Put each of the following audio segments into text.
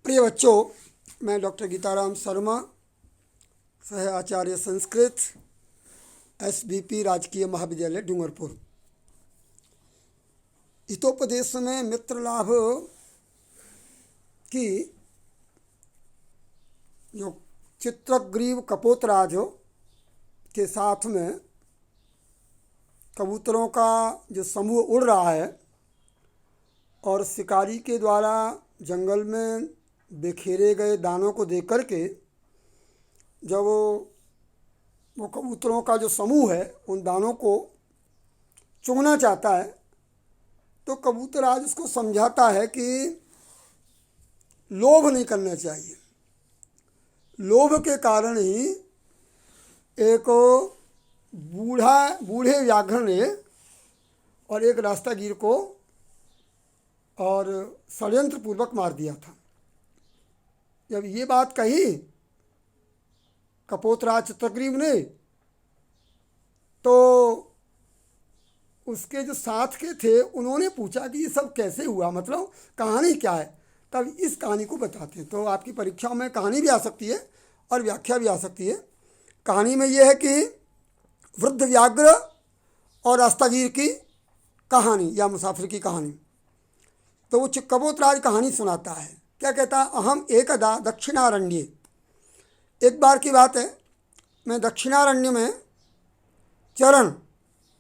प्रिय बच्चों, मैं डॉक्टर गीताराम शर्मा, सह आचार्य संस्कृत, SBP राजकीय महाविद्यालय डूंगरपुर। हितोपदेश में मित्र लाभ की जो चित्रग्रीव कपोतराज के साथ में कबूतरों का जो समूह उड़ रहा है और शिकारी के द्वारा जंगल में बिखेरे गए दानों को देख कर के जब वो कबूतरों का जो समूह है उन दानों को चुगना चाहता है तो कबूतर आज उसको समझाता है कि लोभ नहीं करना चाहिए। लोभ के कारण ही एक बूढ़े व्याघ्र ने और एक रास्तागीर को और षड्यंत्र पूर्वक मार दिया था। जब ये बात कही कपोतराज चित्रग्रीव ने तो उसके जो साथ के थे उन्होंने पूछा कि ये सब कैसे हुआ, मतलब कहानी क्या है। तब इस कहानी को बताते हैं। तो आपकी परीक्षाओं में कहानी भी आ सकती है और व्याख्या भी आ सकती है। कहानी में यह है कि वृद्ध व्याघ्र और रास्तागीर की कहानी या मुसाफिर की कहानी। तो वो कपोतराज कहानी सुनाता है। क्या कहता है? अहम एकदा दक्षिणारण्ये, एक बार की बात है, मैं दक्षिणारण्य में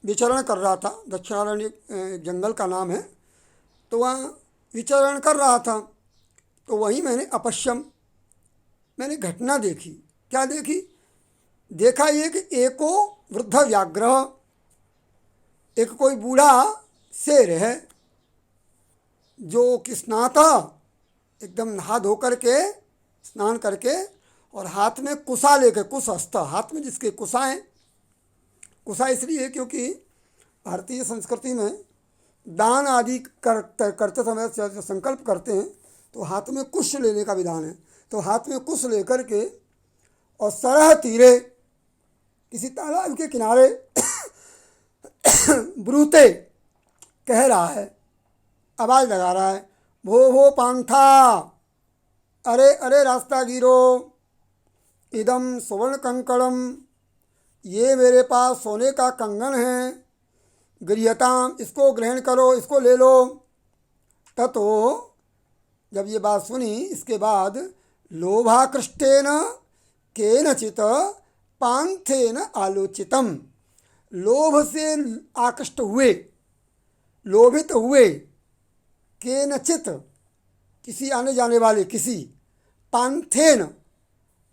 विचरण कर रहा था। दक्षिणारण्य जंगल का नाम है। तो वहाँ विचरण कर रहा था तो वहीं मैंने मैंने घटना देखी। क्या देखी? देखा ये कि एको वृद्ध व्याघ्र, एक कोई बूढ़ा शेर है जो कि स्नाता एकदम नहा धो करके स्नान करके और हाथ में कुसा लेकर, कुश हस्ता, हाथ में जिसके कुसाएँ, कुसा इसलिए क्योंकि भारतीय संस्कृति में दान आदि करते समय जब संकल्प करते हैं तो हाथ में कुश लेने का विधान है। तो हाथ में कुश लेकर के और सरह तीरे, किसी तालाब के किनारे ब्रूते कह रहा है, आवाज़ लगा रहा है, भो पांथा, अरे अरे रास्तागीरो, इदम सुवर्ण कंकणम, ये मेरे पास सोने का कंगन है, गृह्यताम, इसको ग्रहण करो, इसको ले लो। ततो जब ये बात सुनी, इसके बाद लोभाकृष्टेन केनचित पांथेन आलोचितम, लोभ से आकृष्ट हुए, लोभित हुए, केनचित किसी आने जाने वाले किसी, पांथेन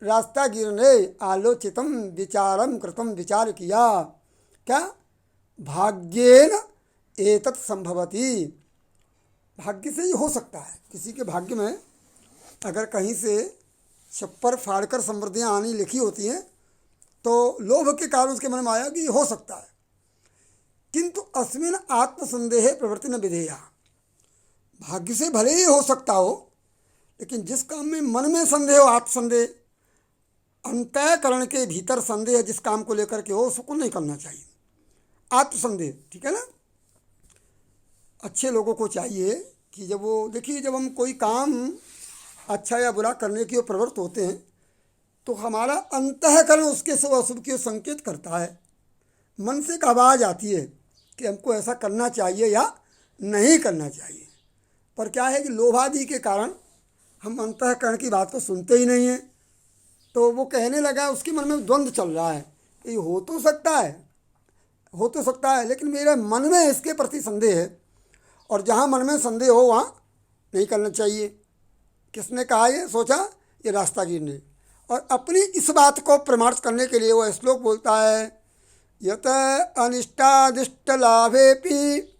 रास्तागीर ने, आलोचितम विचारम कृतम, विचार किया। क्या? भाग्येन एतत् संभवति, भाग्य से ही हो सकता है। किसी के भाग्य में अगर कहीं से छप्पर फाड़कर समृद्धियाँ आनी लिखी होती हैं तो लोभ के कारण उसके मन में आया कि हो सकता है। किंतु अस्मिन आत्मसंदेह प्रवृत्ति न विधेया, भाग्य से भले ही हो सकता हो लेकिन जिस काम में मन में संदेह हो, आत्मसंदेह, अंतःकरण के भीतर संदेह जिस काम को लेकर के हो उसको नहीं करना चाहिए। आत्मसंदेह, ठीक है ना। अच्छे लोगों को चाहिए कि जब वो देखिए, जब हम कोई काम अच्छा या बुरा करने की ओर प्रवृत्त होते हैं तो हमारा अंतःकरण उसके शुभ अशुभ की ओर संकेत करता है। मन से एक आवाज़ आती है कि हमको ऐसा करना चाहिए या नहीं करना चाहिए। पर क्या है कि लोभादि के कारण हम अंतःकरण की बात को सुनते ही नहीं हैं। तो वो कहने लगा, उसके मन में द्वंद्व चल रहा है कि हो तो सकता है लेकिन मेरे मन में इसके प्रति संदेह है, और जहाँ मन में संदेह हो वहाँ नहीं करना चाहिए। किसने कहा? ये सोचा ये रास्तागीर ने। और अपनी इस बात को प्रमाणित करने के लिए वो श्लोक बोलता है, यत अनिष्टादिष्ट लाभेपि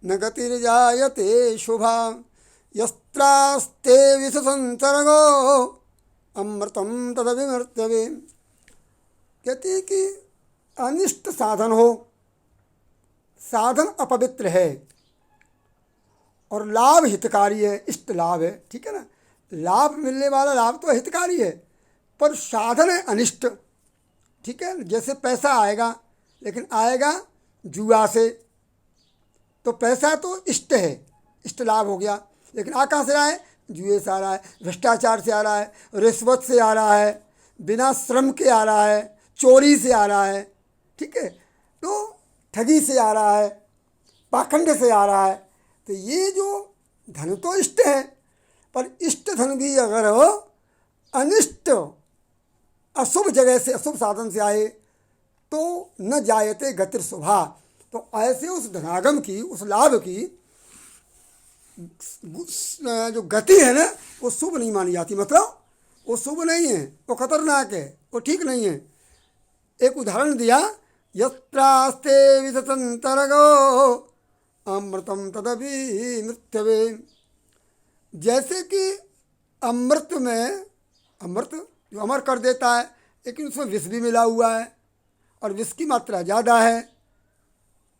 न गतिर्जायते शुभा, यस्त्रास्ते विषसंसर्गो अमृतम तदविमर्त्यवे। कहते हैं कि अनिष्ट साधन हो, साधन अपवित्र है और लाभ हितकारी है, इष्ट लाभ है, ठीक है ना। लाभ मिलने वाला लाभ तो हितकारी है पर साधन है अनिष्ट, ठीक है। जैसे पैसा आएगा लेकिन आएगा जुआ से, तो पैसा तो इष्ट है, इष्ट लाभ हो गया, लेकिन आ कहाँ से आए? जुए से आ रहा है, भ्रष्टाचार से आ रहा है, रिश्वत से आ रहा है, बिना श्रम के आ रहा है, चोरी से आ रहा है, ठीक है, तो ठगी से आ रहा है, पाखंड से आ रहा है। तो ये जो धन तो इष्ट है, पर इष्ट धन भी अगर अनिष्ट अशुभ जगह से, अशुभ साधन से आए तो न जायते गतिर शुभा। तो ऐसे उस धनागम की, उस लाभ की जो गति है ना, वो शुभ नहीं मानी जाती। मतलब वो शुभ नहीं है, वो खतरनाक है, वो ठीक नहीं है। एक उदाहरण दिया, यत्रास्ते विततंतरगो अमृतम तदपि मृत्यवे। जैसे कि अमृत में, अमृत जो अमर कर देता है, लेकिन उसमें विष भी मिला हुआ है और विष की मात्रा ज़्यादा है।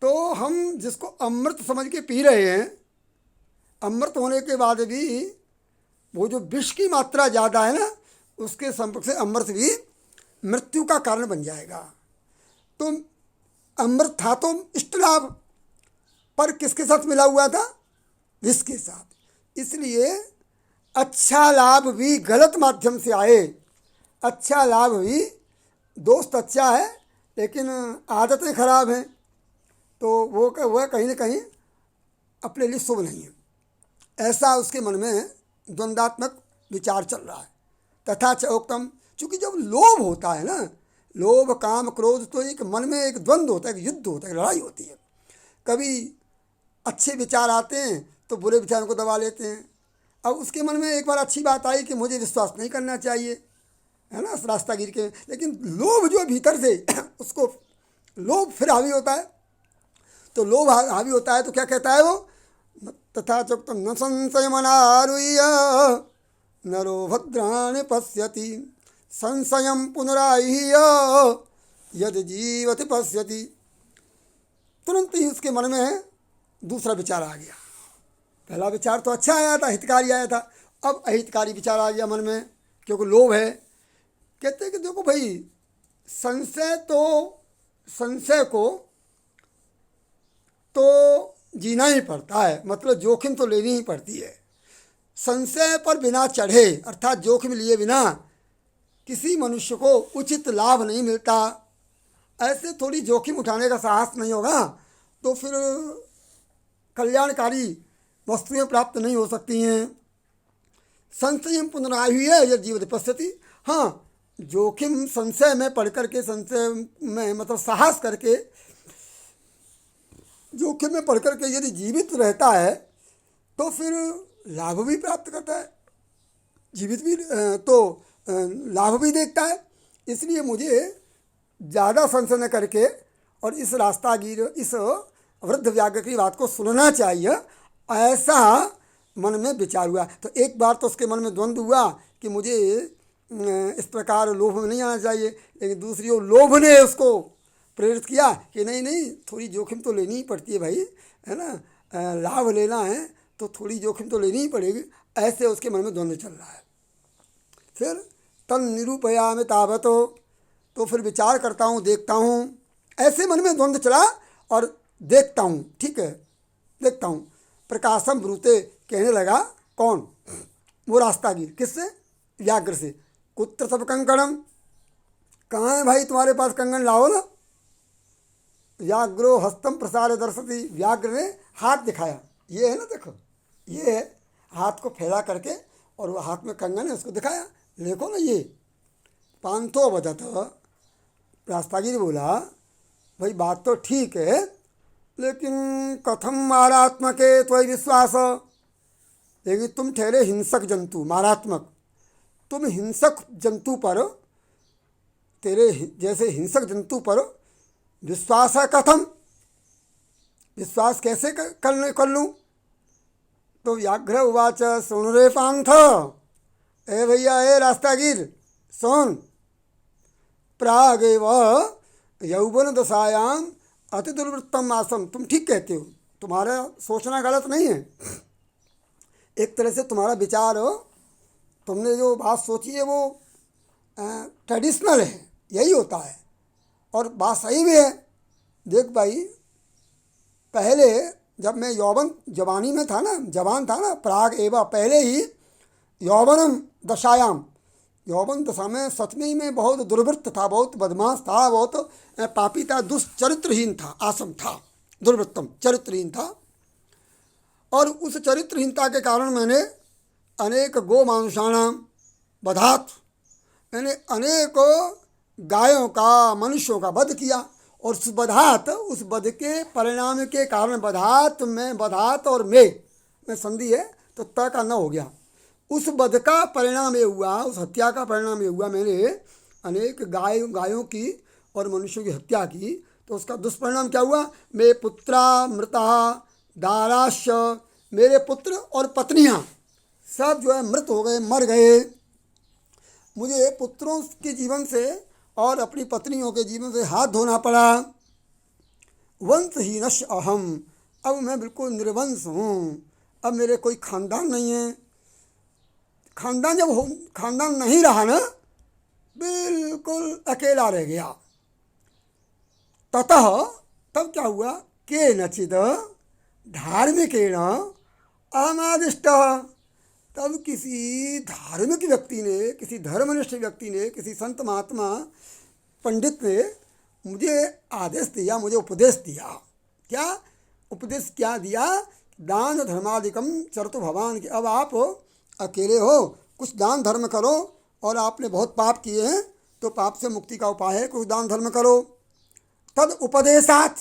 तो हम जिसको अमृत समझ के पी रहे हैं, अमृत होने के बाद भी वो जो विष की मात्रा ज़्यादा है ना, उसके संपर्क से अमृत भी मृत्यु का कारण बन जाएगा। तो अमृत था तो इष्ट लाभ, पर किसके साथ मिला हुआ था? विष के साथ। इसलिए अच्छा लाभ भी गलत माध्यम से आए, अच्छा लाभ भी, दोस्त अच्छा है लेकिन आदतें खराब हैं, तो वह कहीं ना कहीं अपने लिए शुभ नहीं है। ऐसा उसके मन में द्वंद्वात्मक विचार चल रहा है। तथा चोक्तम, चूँकि जब लोभ होता है ना, लोभ काम क्रोध, तो एक मन में एक द्वंद्व होता है, एक युद्ध होता है, लड़ाई होती है। कभी अच्छे विचार आते हैं तो बुरे विचारों को दबा लेते हैं। अब उसके मन में एक बार अच्छी बात आई कि मुझे विश्वास नहीं करना चाहिए, है ना, रास्ता गिर के, लेकिन लोभ जो भीतर से उसको लोभ फिर हावी होता है। तो लोभ हावी होता है तो क्या कहता है वो? तथा चोक्तम न संशय मनारुह्य नरो भद्राणि पश्यति संशयं पुनराह्य यद जीवति पश्यति। तुरंत ही उसके मन में दूसरा विचार आ गया। पहला विचार तो अच्छा आया था, हितकारी आया था, अब अहितकारी विचार आ गया मन में, क्योंकि लोभ है। कहते हैं कि देखो भाई, संशय को तो जीना ही पड़ता है, मतलब जोखिम तो लेनी ही पड़ती है। संशय पर बिना चढ़े, अर्थात जोखिम लिए बिना किसी मनुष्य को उचित लाभ नहीं मिलता। ऐसे थोड़ी जोखिम उठाने का साहस नहीं होगा तो फिर कल्याणकारी वस्तुएं प्राप्त नहीं हो सकती हैं। संशयम पुनराह्य यदि जीवित पश्यति। हाँ, जोखिम संशय में पढ़ करके, संशय में मतलब साहस करके, जोखिम में पढ़ करके यदि जीवित रहता है तो फिर लाभ भी प्राप्त करता है, जीवित भी तो लाभ भी देखता है। इसलिए मुझे ज़्यादा संशय न करके और इस रास्तागीर, इस वृद्ध व्याघ्र की बात को सुनना चाहिए, ऐसा मन में विचार हुआ। तो एक बार तो उसके मन में द्वंद्व हुआ कि मुझे इस प्रकार लोभ में नहीं आना चाहिए, लेकिन दूसरी ओर लोभ ने उसको प्रेरित किया कि नहीं नहीं, थोड़ी जोखिम तो लेनी ही पड़ती है भाई, है ना, लाभ लेना है तो थोड़ी जोखिम तो लेनी ही पड़ेगी। ऐसे उसके मन में द्वंद्व चल रहा है। फिर तन निरूपयामि तावतो, तो फिर विचार करता हूँ, देखता हूँ, ऐसे मन में द्वंद्व चला और देखता हूँ, ठीक है, देखता हूँ। प्रकाशम ब्रूते, कहने लगा कौन? वो रास्तागीर। किससे? व्याघ्र से। कुत्र सब कंकणम, कहाँ है भाई तुम्हारे पास कंगन, लाओ ना। व्याघ्रो हस्तम प्रसार दर्शति, व्याघ्र ने हाथ दिखाया, ये है ना, देखो ये है, हाथ को फैला करके और वो हाथ में कंगन है, उसको दिखाया, देखो ना ये। पांथो बदत, रास्तागीर बोला भाई बात तो ठीक है, लेकिन कथम मारात्मके त्वयि विश्वास, लेकिन तुम ठहरे हिंसक जंतु, मारात्मक, तुम हिंसक जंतु पर, तेरे जैसे हिंसक जंतु पर विश्वास है, कथम, विश्वास कैसे कर लूँ? तो व्याघ्र उवाच सुन रे पांथ, ए भैया, ए रास्तागीर सुन, प्रागेव यौवन दशायाम अति दुर्वृत्तम आसम, तुम ठीक कहते हो, तुम्हारा सोचना गलत नहीं है। एक तरह से तुम्हारा विचार हो, तुमने जो बात सोची है वो ट्रेडिशनल है, यही होता है, और बात सही भी है। देख भाई, पहले जब मैं जवानी में था ना, जवान था ना, प्राग एवं, पहले ही यौवनम दशायाम, यौवन दशा में सच में ही मैं बहुत दुर्वृत्त था, बहुत बदमाश था, बहुत पापी था, दुष्चरित्रहीन था, आसम था, दुर्वृत्तम चरित्रहीन था। और उस चरित्रहीनता के कारण मैंने अनेक गो मानुषाणाम वधात, मैंने अनेकों गायों का, मनुष्यों का वध किया। और उस वधात, उस वध के परिणाम के कारण, वधात में, वधात और में संधि है तो त का न हो गया। उस वध का परिणाम ये हुआ, उस हत्या का परिणाम ये हुआ, मैंने अनेक गायों की और मनुष्यों की हत्या की। तो उसका दुष्परिणाम क्या हुआ? मे पुत्रा मृता दाराश, मेरे पुत्र और पत्नियां सब जो है मृत हो गए, मर गए। मुझे पुत्रों के जीवन से और अपनी पत्नियों के जीवन से हाथ धोना पड़ा। वंशहीनश अहम, अब मैं बिल्कुल निर्वंश हूँ, अब मेरे कोई खानदान नहीं है। खानदान नहीं रहा ना, बिल्कुल अकेला रह गया। ततः तब क्या हुआ? के नचित धार्मिकेण अहमादिष्ट, तब किसी धार्मिक व्यक्ति ने, किसी धर्मनिष्ठ व्यक्ति ने, किसी संत महात्मा पंडित ने मुझे आदेश दिया, मुझे उपदेश दिया। क्या उपदेश क्या दिया? दान धर्मादिकम चरतु भवान, कि अब आप अकेले हो, कुछ दान धर्म करो, और आपने बहुत पाप किए हैं तो पाप से मुक्ति का उपाय है, कुछ दान धर्म करो। तद उपदेशात,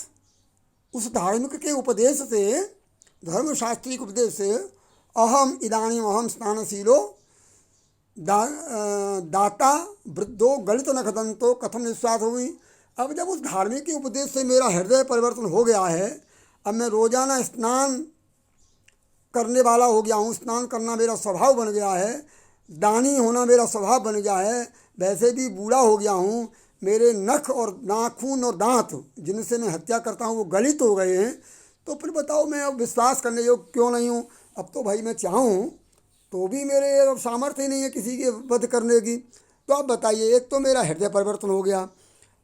उस धार्मिक के उपदेश से, धर्मशास्त्री के उपदेश से, अहम इदानीम अहम स्नानशीलो दाता वृद्धो गलित नखदंतो कथम निस्वास हुई। अब जब उस धार्मिक के उपदेश से मेरा हृदय परिवर्तन हो गया है, अब मैं रोजाना स्नान करने वाला हो गया हूँ, स्नान करना मेरा स्वभाव बन गया है, दानी होना मेरा स्वभाव बन गया है, वैसे भी बूढ़ा हो गया हूँ, मेरे नख और नाखून और दांत जिनसे मैं हत्या करता हूँ वो गलित हो गए हैं, तो फिर बताओ मैं अब विश्वास करने योग्य क्यों नहीं हूँ? अब तो भाई मैं चाहूँ तो भी मेरे अब सामर्थ्य ही नहीं है किसी के वध करने की। तो अब बताइए, एक तो मेरा हृदय परिवर्तन हो गया,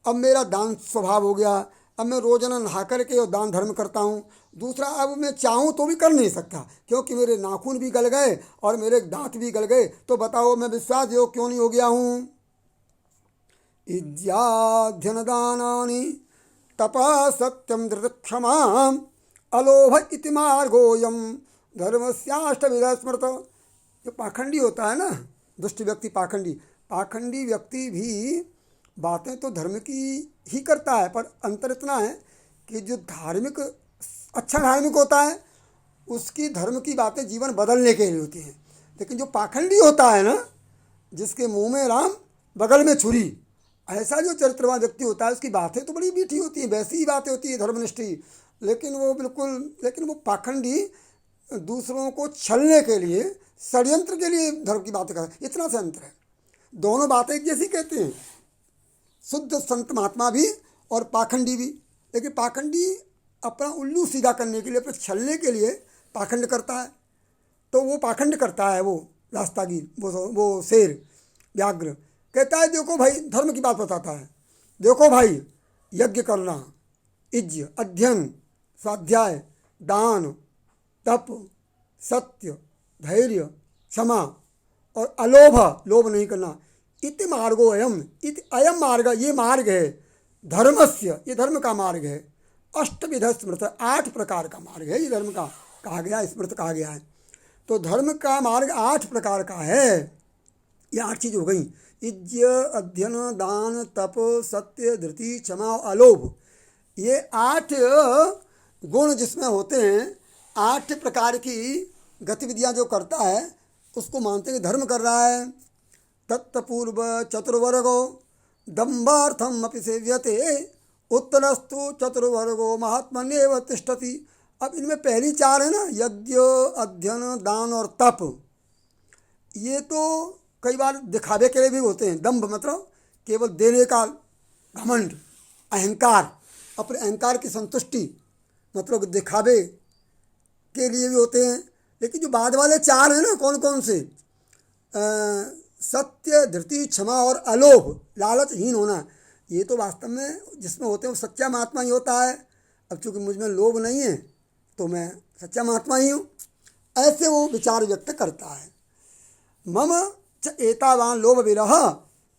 अब मेरा दान स्वभाव हो गया, अब मैं रोजाना नहा करके और दान धर्म करता हूँ। दूसरा, अब मैं चाहूँ तो भी कर नहीं सकता, क्योंकि मेरे नाखून भी गल गए और मेरे दांत भी गल गए। तो बताओ मैं विश्वास योग्य क्यों नहीं हो गया हूँ? इज्याध्यनदानानि तपः सत्यम धृतक्षमा अलोभ इति मार्गोऽयं धर्मस्याष्टविधः स्मृत। जो पाखंडी होता है ना, दुष्ट व्यक्ति, पाखंडी व्यक्ति भी बातें तो धर्म की ही करता है, पर अंतर इतना है कि जो धार्मिक, अच्छा धार्मिक होता है उसकी धर्म की बातें जीवन बदलने के लिए होती हैं। लेकिन जो पाखंडी होता है ना, जिसके मुंह में राम बगल में छुरी, ऐसा जो चरित्रवान व्यक्ति होता है उसकी बातें तो बड़ी मीठी होती हैं, वैसी ही बातें होती हैं धर्मनिष्ठी, लेकिन वो पाखंडी दूसरों को छलने के लिए, षड्यंत्र के लिए धर्म की बातें करता है। इतना से अंतर है, दोनों बातें एक जैसी कहते हैं, शुद्ध संत महात्मा भी और पाखंडी भी। लेकिन पाखंडी अपना उल्लू सीधा करने के लिए, अपने छलने के लिए पाखंड करता है। तो वो पाखंड करता है, वो रास्तागीर, वो शेर व्याघ्र कहता है देखो भाई, धर्म की बात बताता है, देखो भाई यज्ञ करना, यज्ञ, अध्ययन, स्वाध्याय, दान, तप, सत्य, धैर्य, क्षमा और अलोभ, लोभ नहीं करना, इति मार्गो अयम, इति अयम मार्ग, ये मार्ग है धर्मस्य, ये धर्म का मार्ग है। अष्टविध स्मृत, 8 प्रकार का मार्ग है ये धर्म का, कहा गया, स्मृत कहा गया है। तो धर्म का मार्ग 8 प्रकार का है। ये 8 चीज़ हो गई, यज्ञ, अध्ययन, दान, तप, सत्य, धृति, क्षमा, अलोभ। ये 8 गुण जिसमें होते हैं, 8 प्रकार की गतिविधियां जो करता है उसको मानते हैं धर्म कर रहा है। तत्पूर्व चतुर्वर्गो दम्भार्थम अपि सेव्यते उत्तरस्तु चतुर्वर्गो महात्मन्येव तिष्ठति। अब इनमें पहली 4 है ना, यज्ञ, अध्ययन, दान और तप, ये तो कई बार दिखावे के लिए भी होते हैं। दम्भ मतलब केवल देने का घमंड, अहंकार, अपने अहंकार की संतुष्टि, मतलब दिखावे के लिए भी होते हैं। लेकिन जो बाद वाले 4 हैं ना, कौन कौन से? सत्य, धृति, क्षमा और अलोभ, लालचहीन होना, ये तो वास्तव में जिसमें होते हैं वो सच्चा महात्मा ही होता है। अब चूँकि मुझ में लोभ नहीं है तो मैं सच्चा महात्मा ही हूँ, ऐसे वो विचार व्यक्त करता है। मम च एतावान लोभ विरह,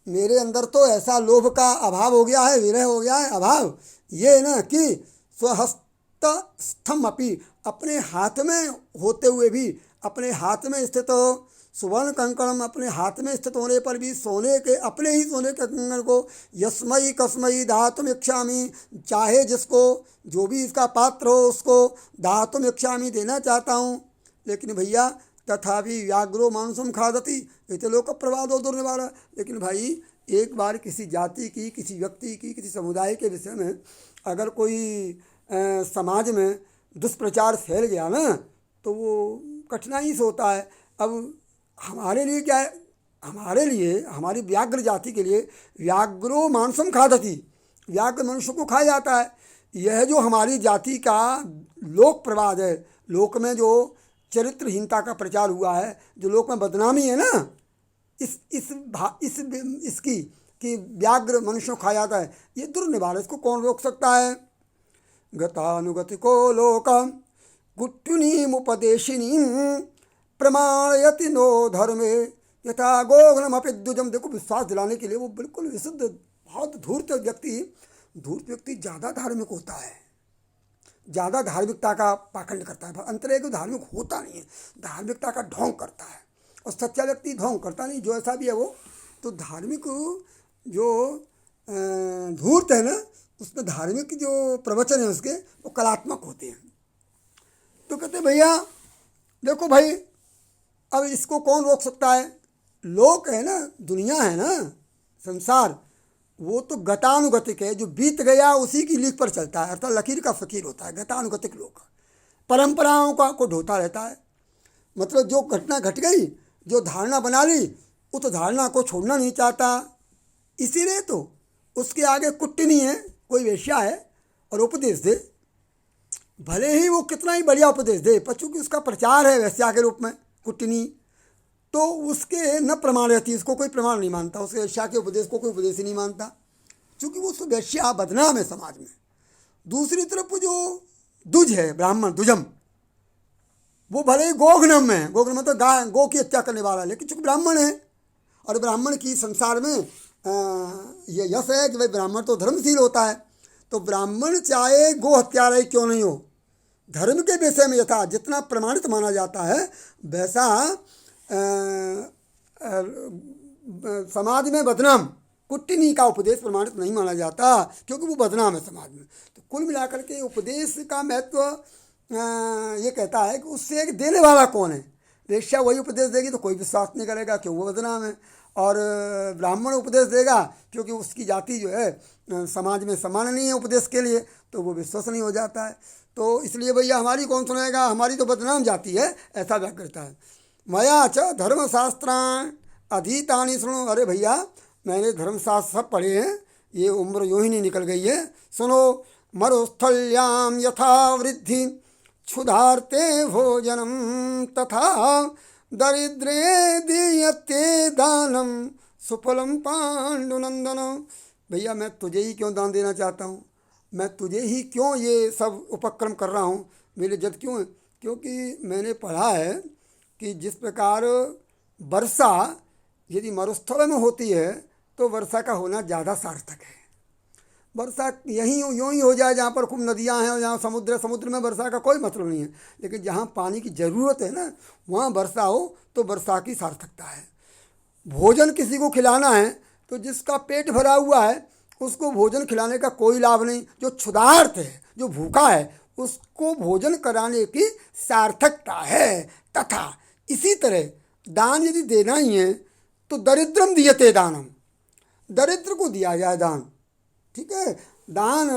मेरे अंदर तो ऐसा लोभ का अभाव हो गया है, विरह हो गया है, अभाव ये न कि स्वहस्तस्थम अपि, अपने हाथ में होते हुए भी, अपने हाथ में स्थित सुवर्ण कंकणम, अपने हाथ में स्थित होने पर भी सोने के, अपने ही सोने के कंकण को यस्मई कस्मई दातुम इच्छामि, चाहे जिसको, जो भी इसका पात्र हो उसको दातुम इच्छामि, देना चाहता हूँ। लेकिन भैया तथापि व्याघ्रो मानुषम खादति इति लोक प्रवादो दुर्निवारा, लेकिन भाई एक बार किसी जाति की, किसी व्यक्ति की, किसी समुदाय के विषय में अगर कोई समाज में दुष्प्रचार फैल गया ना, तो वो कठिनाई से होता है। अब हमारे लिए क्या है, हमारे लिए, हमारी व्याघ्र जाति के लिए व्याघ्रो मांसम खादति, व्याघ्र मनुष्य को खा जाता है। यह जो हमारी जाति का लोक प्रवाद है, लोक में जो चरित्रहीनता का प्रचार हुआ है, जो लोक में बदनामी है ना, इसकी कि व्याघ्र मनुष्य को खा जाता है, ये दुर्निवार, इसको कौन रोक सकता है। गतानुगतिको लोक गुट्टुनीमुपदेशिनी प्रमाणयति नो धर्मे यथा गोघ्नमपि द्विजम। देखो, विश्वास दिलाने के लिए वो बिल्कुल विशुद्ध, बहुत धूर्त व्यक्ति ज़्यादा धार्मिक होता है, ज़्यादा धार्मिकता का पाखंड करता है। अंतरे को धार्मिक होता नहीं है, धार्मिकता का ढोंग करता है, और सच्चा व्यक्ति ढोंग करता नहीं, जो ऐसा भी है वो। तो धार्मिक जो धूर्त है ना, उसमें धार्मिक जो प्रवचन है उसके, वो कलात्मक होते हैं। तो कहते भैया देखो भाई, अब इसको कौन रोक सकता है। लोक है ना, दुनिया है ना, संसार, वो तो गतानुगतिक है, जो बीत गया उसी की लीक पर चलता है, अर्थात लकीर का फकीर होता है। गतानुगतिक लोक परंपराओं का को ढोता रहता है, मतलब जो घटना घट गई, जो धारणा बना ली, उस धारणा को छोड़ना नहीं चाहता। इसीलिए तो उसके आगे कुट्टनी है, कोई वेश्या है और उपदेश दे, भले ही वो कितना ही बढ़िया उपदेश दे, पर चूँकि उसका प्रचार है वेश्या के रूप में, कुट्टनी, तो उसके न प्रमाण रहती, इसको कोई प्रमाण नहीं मानता, उसके वेश्या के उपदेश को कोई उपदेश ही नहीं मानता, क्योंकि वो वेश्या बदनाम है समाज में। दूसरी तरफ जो दुज है, ब्राह्मण दुजम, वो भले ही गोघ्नम है, गोघ्नम मतलब गाय, गो की हत्या करने वाला, लेकिन चूँकि ब्राह्मण है, और ब्राह्मण की संसार में ये यश है कि भाई ब्राह्मण तो धर्मशील होता है। तो ब्राह्मण चाहे गो हत्यारा ही क्यों नहीं हो, धर्म के विषय में यथा जितना प्रमाणित माना जाता है, वैसा समाज में बदनाम कुट्टनी का उपदेश प्रमाणित नहीं माना जाता, क्योंकि वो बदनाम है समाज में। तो कुल मिलाकर के उपदेश का महत्व ये कहता है कि उससे एक देने वाला कौन है। वेश्या वही उपदेश देगी तो कोई विश्वास नहीं करेगा क्यों वो बदनाम है, और ब्राह्मण उपदेश देगा क्योंकि उसकी जाति जो है समाज में समान नहीं है उपदेश के लिए, तो वो विश्वसनीय हो जाता है। तो इसलिए भैया हमारी कौन सुनेगा, हमारी तो बदनाम जाति है, ऐसा व्यक्त करता है। मया च धर्मशास्त्राण अधीतानि सुनो, अरे भैया मैंने धर्मशास्त्र सब पढ़े हैं, ये उम्र यूँ ही नहीं निकल गई है। सुनो, मरुस्थल्याम यथा वृद्धि क्षुधार्ते भोजनम तथा दरिद्रे दीयते दानम सुफलम पांडुनंदन। भैया मैं तुझे ही क्यों दान देना चाहता हूँ, मैं तुझे ही क्यों ये सब उपक्रम कर रहा हूँ, मेरे जद क्यों है, क्योंकि मैंने पढ़ा है कि जिस प्रकार वर्षा यदि मरुस्थल में होती है तो वर्षा का होना ज़्यादा सार्थक है। वर्षा यहीं यूँ ही हो जाए जहाँ पर खूब नदियाँ हैं और जहाँ समुद्र में वर्षा का कोई मतलब नहीं है, लेकिन जहाँ पानी की ज़रूरत है ना, वहाँ वर्षा हो तो वर्षा की सार्थकता है। भोजन किसी को खिलाना है तो जिसका पेट भरा हुआ है उसको भोजन खिलाने का कोई लाभ नहीं, जो क्षुधार्त है, जो भूखा है, उसको भोजन कराने की सार्थकता है। तथा इसी तरह दान यदि देना ही है तो दरिद्रम दीयते दानम, दरिद्र को दिया जाए दान, ठीक है। दान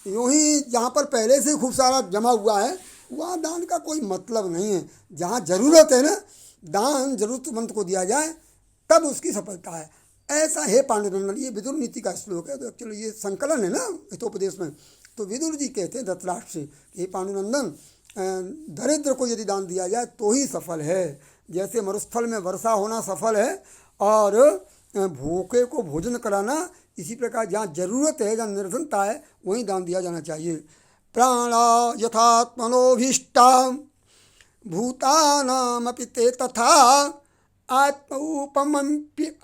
यूँ ही जहाँ पर पहले से खूब सारा जमा हुआ है वहाँ दान का कोई मतलब नहीं है। जहाँ ज़रूरत है ना, दान ज़रूरतमंद को दिया जाए तब उसकी सफलता है। ऐसा है पांडुनंदन, ये विदुर नीति का श्लोक है। तो एक्चुअली ये संकलन है ना हितोपदेश में। तो विदुर जी कहते हैं धृतराष्ट्र से, हे पांडुनंदन, दरिद्र को यदि दान दिया जाए तो ही सफल है। जैसे मरुस्थल में वर्षा होना सफल है और भूखे को भोजन कराना, इसी प्रकार जहाँ ज़रूरत है, जहाँ निर्धनता है, वहीं दान दिया जाना चाहिए। प्राणा यथात्मनोभीष्टा भूतानामपि ते तथा आत्मौपम्येन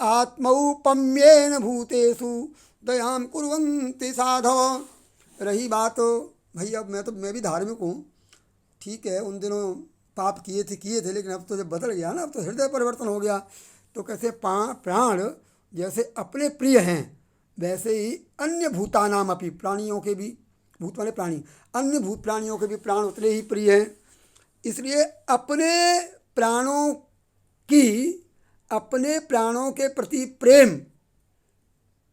भूतेषु दयां कुर्वन्ति साधव। रही बात भैया, मैं भी धार्मिक हूँ, ठीक है, उन दिनों पाप किए थे, लेकिन अब तो जब बदल गया ना, अब तो हृदय परिवर्तन हो गया। तो कैसे प्राण जैसे अपने प्रिय हैं, वैसे ही अन्य भूतानाम अपि, प्राणियों के भी, भूत वाले प्राणी, अन्य भूत प्राणियों के भी प्राण उतने ही प्रिय हैं। इसलिए अपने प्राणों के प्रति प्रेम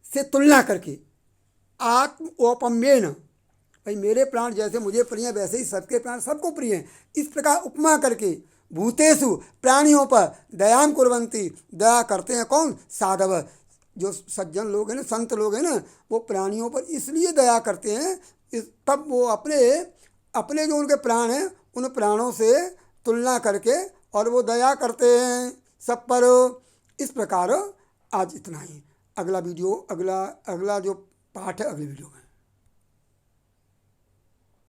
से तुलना करके आत्मौपम्येन, भाई मेरे प्राण जैसे मुझे प्रिय हैं वैसे ही सबके प्राण सबको प्रिय हैं, इस प्रकार उपमा करके भूतेषु प्राणियों पर दयाम कुर्वन्ति, दया करते हैं कौन? साधव, जो सज्जन लोग हैं ना, संत लोग हैं ना, वो प्राणियों पर इसलिए दया करते हैं, तब वो अपने जो उनके प्राण हैं उन प्राणों से तुलना करके और वो दया करते हैं सब पर। इस प्रकार आज इतना ही। अगला वीडियो, अगला जो पाठ है अगले वीडियो में।